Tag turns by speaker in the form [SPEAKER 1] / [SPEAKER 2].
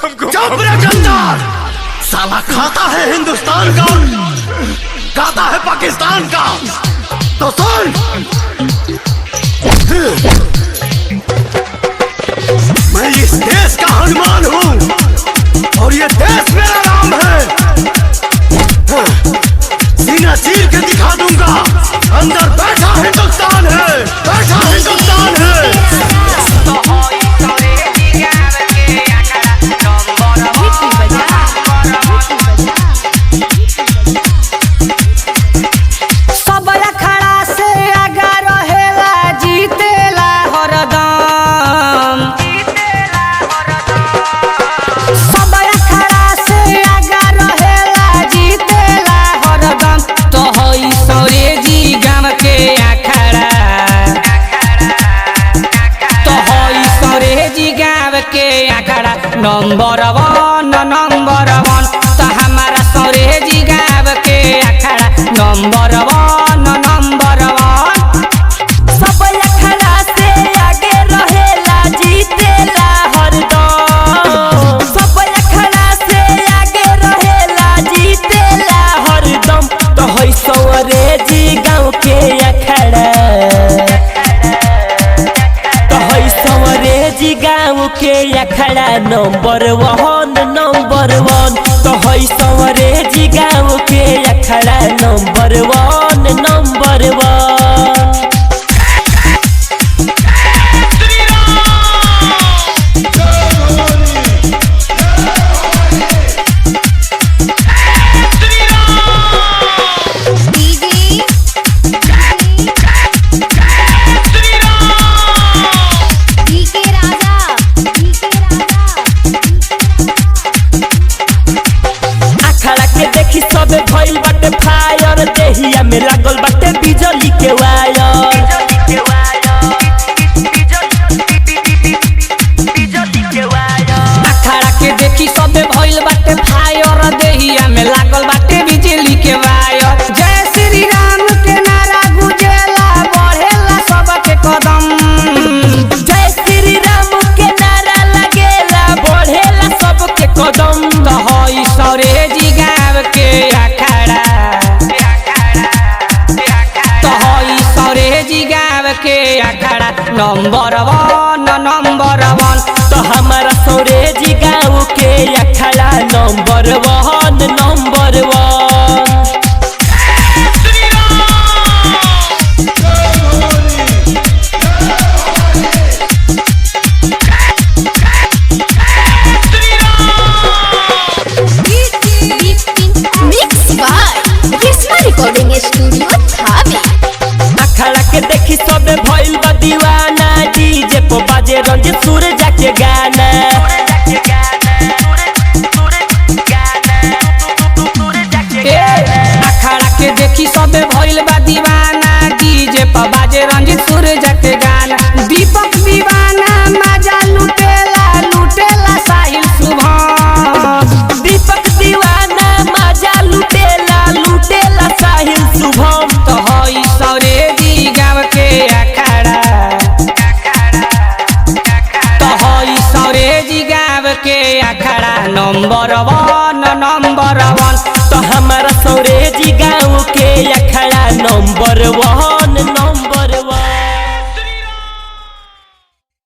[SPEAKER 1] चुप रे गद्दार! साला खाता है हिंदुस्तान का, खाता है पाकिस्तान का। तो सुन, मैं इस देश का हनुमान हूँ और ये देश मेरा राम है। सीना चीर के दिखा दूंगा, अंदर बैठा हिंदुस्तान है, बैठा हिंदुस्तान है।
[SPEAKER 2] नंबर वन तो हमारा सौरेजी गाँव के अखाड़ा नंबर वन। सब अखाड़ा से आगे रहेला, जीतेला हरदम। सब अखाड़ा से आगे रहेला, जीतेला हरदम। तो है सौरेजी गाँव के अखाड़ा, सौरेजी गाँव के अखाड़ा नंबर वन। तो है सौरेजी गाँव के अखाड़ा नंबर वन। सब भइल बाटे फायर, देहिया में लागल बाटे बिजली के वायर। अखाड़ा के देखी सब भइल बाटे फायर, देहिया में लागल बाटे बिजली के वायर। जय श्री राम के नारा गुजेला, बढ़ेला सबके कदम। जय श्री राम के नारा लगेला, बढ़ेला सबके कदम। तो है सौरेजी गाँव के अखाड़ा, तो है सौरेजी गाँव के अखाड़ा नंबर वन। तो हमारा सौरेजी गाँव के अखाड़ा number one.
[SPEAKER 3] Recording studio Thawe.
[SPEAKER 2] अखाड़ा के देखी सब भइल बा दीवाना, डीजे पे बाजे रंजित सूरजा के गाना। अखाड़ा के देखी सब भइल बा दीवाना, डीजे पे बाजे रंजित सूरजा के गाना। दीपक दीवाना मजा लुटेला साहिल शुभम। दीपक दीवाना मजा लुटेला साहिल शुभम। तो है सौरेजी गाँव के अखाड़ा, तो है सौरेजी गाँव के अखाड़ा नंबर वन। तो हमारा सौरेजी गाँव के अखाड़ा नंबर वन।